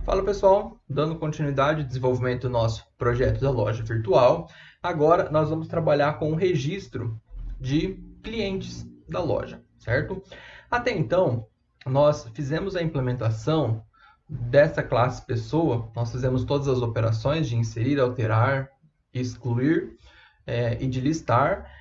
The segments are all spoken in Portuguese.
Fala pessoal, dando continuidade ao desenvolvimento do nosso projeto da loja virtual, agora nós vamos trabalhar com o registro de clientes da loja, certo? Até então, nós fizemos a implementação dessa classe pessoa, nós fizemos todas as operações de inserir, alterar, excluir e de listar,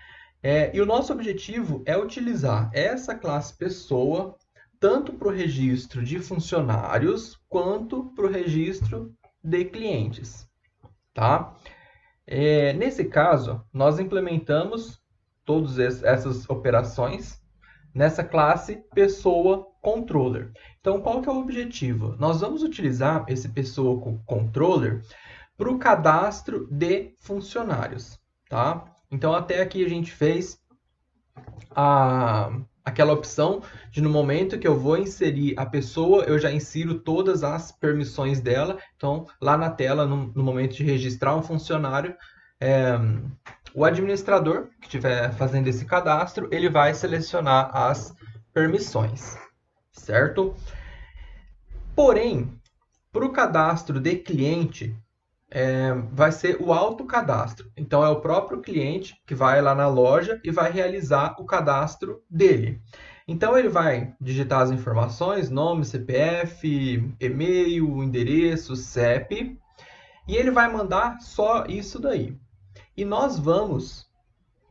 e o nosso objetivo é utilizar essa classe pessoa tanto para o registro de funcionários quanto para o registro de clientes, tá? Nesse caso, nós implementamos todas essas operações nessa classe pessoa controller. Então, qual que é o objetivo? Nós vamos utilizar esse pessoa controller para o cadastro de funcionários, tá? Então, até aqui a gente fez aquela opção de no momento que eu vou inserir a pessoa, eu já insiro todas as permissões dela. Então, lá na tela, no momento de registrar um funcionário, o administrador que estiver fazendo esse cadastro, ele vai selecionar as permissões, certo? Porém, para o cadastro de cliente, vai ser o autocadastro. Então, é o próprio cliente que vai lá na loja e vai realizar o cadastro dele. Então, ele vai digitar as informações, nome, CPF, e-mail, endereço, CEP, e ele vai mandar só isso daí. E nós vamos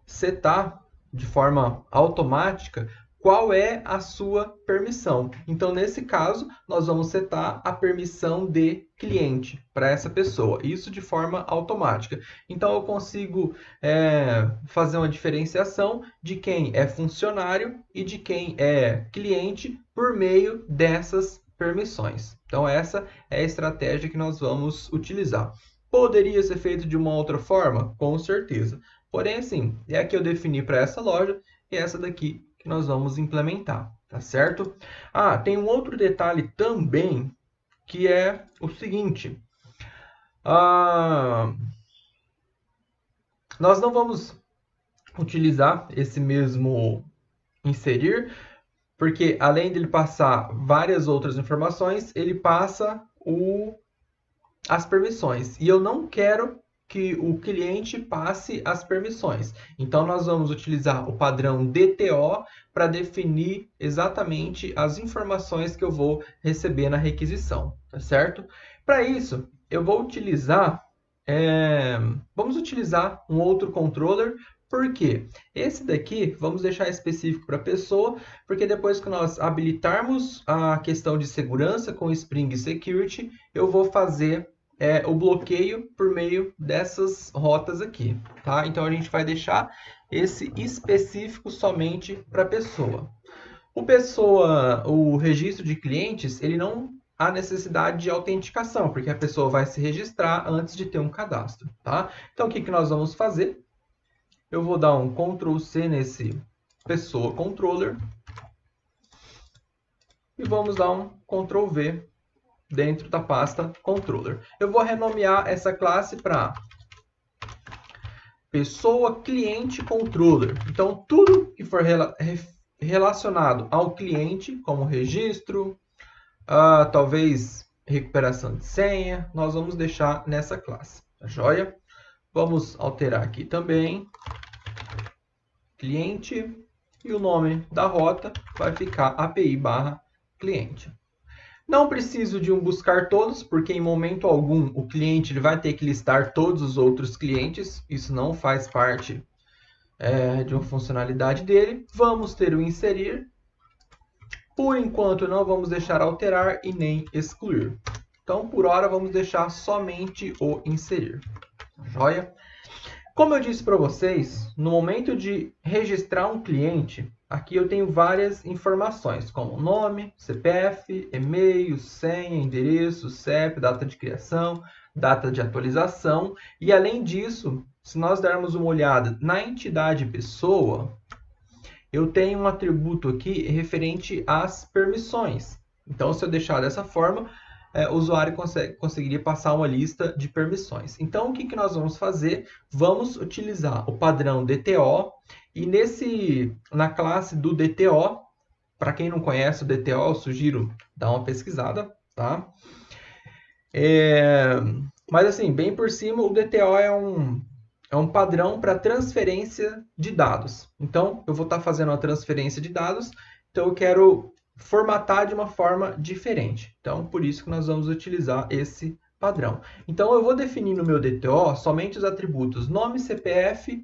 setar de forma automática qual é a sua permissão. Então, nesse caso, nós vamos setar a permissão de cliente para essa pessoa. Isso de forma automática. Então, eu consigo fazer uma diferenciação de quem é funcionário e de quem é cliente por meio dessas permissões. Então, essa é a estratégia que nós vamos utilizar. Poderia ser feito de uma outra forma? Com certeza. Porém, assim, é a que eu defini para essa loja e essa daqui que nós vamos implementar, tá certo? Tem um outro detalhe também, que é o seguinte. Nós não vamos utilizar esse mesmo inserir, porque além dele passar várias outras informações, ele passa as permissões. E eu não quero que o cliente passe as permissões. Então, nós vamos utilizar o padrão DTO para definir exatamente as informações que eu vou receber na requisição, tá certo? Para isso, eu vou utilizar, vamos utilizar um outro controller. Por quê? Esse daqui, vamos deixar específico para a pessoa, porque depois que nós habilitarmos a questão de segurança com Spring Security, eu vou fazer o bloqueio por meio dessas rotas aqui, tá? Então, a gente vai deixar esse específico somente para a pessoa. O registro de clientes, ele não há necessidade de autenticação, porque a pessoa vai se registrar antes de ter um cadastro, tá? Então, o que nós vamos fazer? Eu vou dar um Ctrl C nesse pessoa controller e vamos dar um Ctrl V dentro da pasta controller. Eu vou renomear essa classe para pessoa cliente controller. Então, tudo que for relacionado ao cliente, como registro, talvez recuperação de senha, nós vamos deixar nessa classe, tá joia? Vamos alterar aqui também cliente e o nome da rota vai ficar API/cliente. Não preciso de um buscar todos, porque em momento algum o cliente ele vai ter que listar todos os outros clientes. Isso não faz parte de uma funcionalidade dele. Vamos ter o inserir. Por enquanto não vamos deixar alterar e nem excluir. Então, por hora, vamos deixar somente o inserir. Joia? Como eu disse para vocês, no momento de registrar um cliente, aqui eu tenho várias informações, como nome, CPF, e-mail, senha, endereço, CEP, data de criação, data de atualização. E além disso, se nós dermos uma olhada na entidade pessoa, eu tenho um atributo aqui referente às permissões. Então, se eu deixar dessa forma, o usuário conseguiria passar uma lista de permissões. Então, o que nós vamos fazer? Vamos utilizar o padrão DTO e na classe do DTO, para quem não conhece o DTO, eu sugiro dar uma pesquisada, tá? Mas assim, bem por cima, o DTO é um padrão para transferência de dados. Então, eu vou estar fazendo uma transferência de dados, então eu quero formatar de uma forma diferente. Então, por isso que nós vamos utilizar esse padrão. Então, eu vou definir no meu DTO somente os atributos nome, CPF,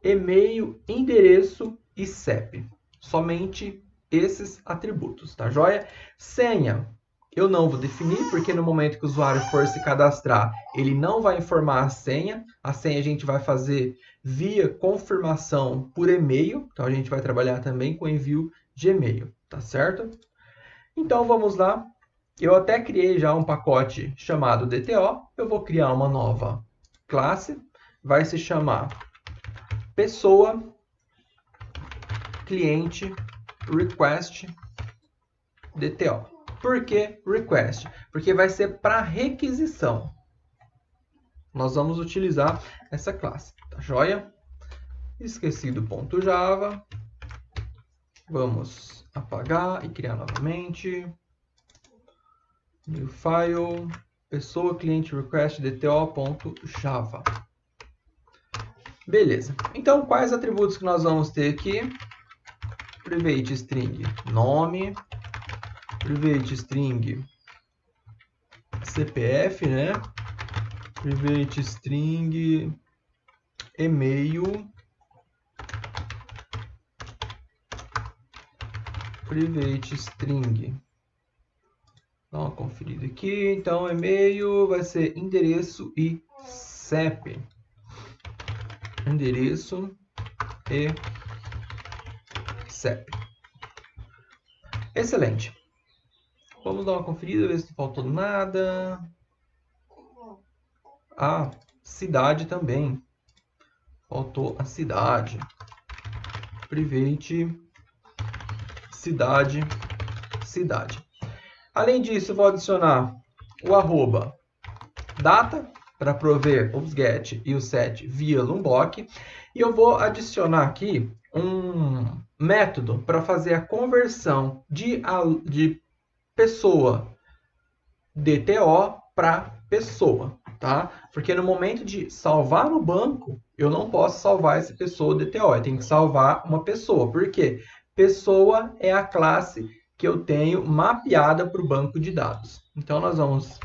e-mail, endereço e CEP. Somente esses atributos, tá joia? Senha, eu não vou definir, porque no momento que o usuário for se cadastrar, ele não vai informar a senha. A senha a gente vai fazer via confirmação por e-mail. Então, a gente vai trabalhar também com envio de e-mail, tá certo? Então, vamos lá. Eu até criei já um pacote chamado DTO. Eu vou criar uma nova classe. Vai se chamar pessoa cliente request DTO. Por que request? Porque vai ser para requisição. Nós vamos utilizar essa classe, tá joia? Esqueci do ponto Java. Vamos apagar e criar novamente. New file, pessoa cliente request DTO.java. Beleza. Então, quais atributos que nós vamos ter aqui? Private string nome, private string CPF, né? Private string e-mail, private string. Dá uma conferida aqui. Então, e-mail vai ser endereço e CEP. Endereço e CEP. Excelente. Vamos dar uma conferida, ver se não faltou nada. Ah, cidade também. Faltou a cidade. Private cidade, cidade. Além disso, eu vou adicionar o arroba data para prover os get e o set via Lombok. E eu vou adicionar aqui um método para fazer a conversão de pessoa DTO para pessoa, tá? Porque no momento de salvar no banco, eu não posso salvar essa pessoa DTO, eu tenho que salvar uma pessoa. Por quê? Pessoa é a classe que eu tenho mapeada para o banco de dados. Então, nós vamos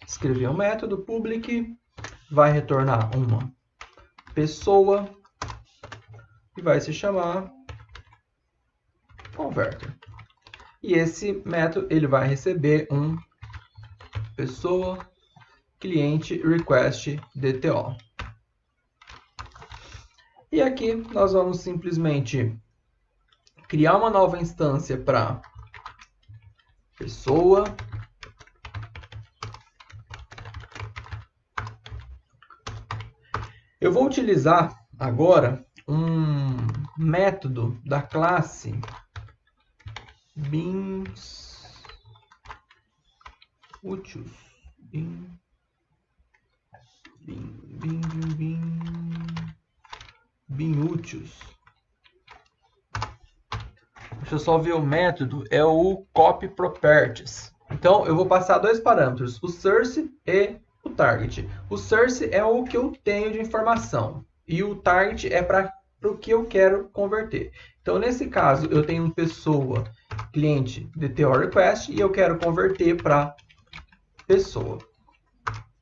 escrever um método public, vai retornar uma pessoa e vai se chamar converter. E esse método ele vai receber um pessoa cliente request DTO. E aqui nós vamos simplesmente criar uma nova instância para pessoa Eu vou utilizar agora um método da classe beans úteis. Bin úteis. Deixa eu só ver o método, é o copy properties. Então, eu vou passar dois parâmetros, o source e o target. O source é o que eu tenho de informação e o target é para o que eu quero converter. Então, nesse caso, eu tenho uma pessoa cliente DTO request e eu quero converter para pessoa.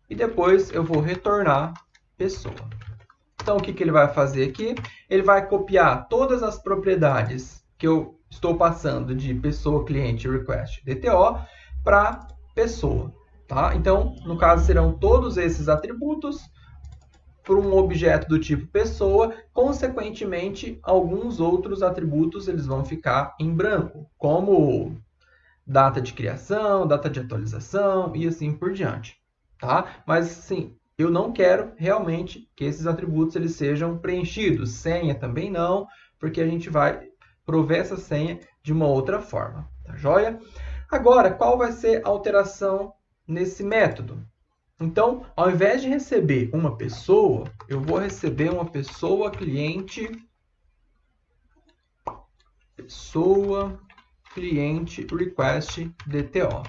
E depois eu vou retornar pessoa. Então, o que ele vai fazer aqui? Ele vai copiar todas as propriedades que eu estou passando de pessoa cliente request DTO para pessoa. Tá? Então, no caso, serão todos esses atributos para um objeto do tipo pessoa. Consequentemente, alguns outros atributos eles vão ficar em branco, como data de criação, data de atualização e assim por diante. Tá? Mas, sim, eu não quero realmente que esses atributos eles sejam preenchidos. Senha também não, porque a gente vai prover essa senha de uma outra forma. Tá joia? Agora, qual vai ser a alteração nesse método? Então, ao invés de receber uma pessoa, eu vou receber uma pessoa cliente request DTO.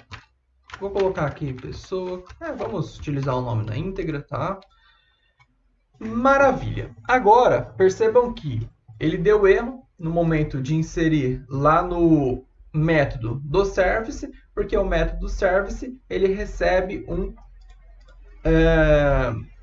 Vou colocar aqui pessoa. Vamos utilizar o nome na íntegra, tá? Maravilha. Agora, percebam que ele deu erro no momento de inserir lá no método do service, porque o método do service ele recebe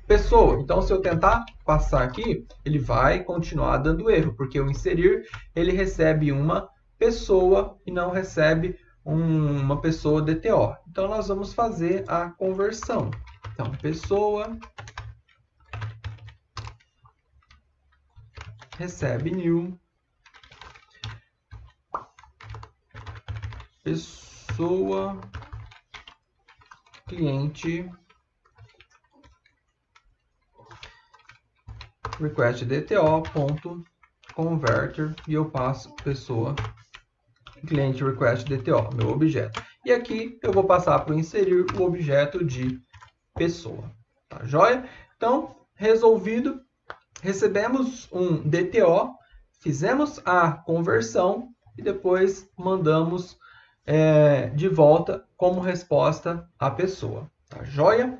pessoa. Então, se eu tentar passar aqui, ele vai continuar dando erro, porque o inserir ele recebe uma pessoa e não recebe uma pessoa DTO. Então, nós vamos fazer a conversão. Então, pessoa recebe new, pessoa cliente request DTO.converter e eu passo pessoa cliente request DTO, meu objeto. E aqui eu vou passar para inserir o objeto de pessoa. Tá joia? Então, resolvido. Recebemos um DTO, fizemos a conversão e depois mandamos de volta como resposta a pessoa. Tá joia?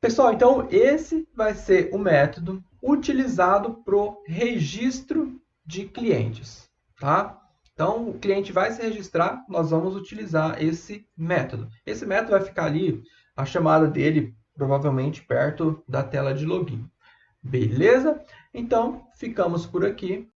Pessoal, então esse vai ser o método utilizado para o registro de clientes. Tá? Então, o cliente vai se registrar, nós vamos utilizar esse método. Esse método vai ficar ali, a chamada dele, provavelmente perto da tela de login. Beleza? Então, ficamos por aqui.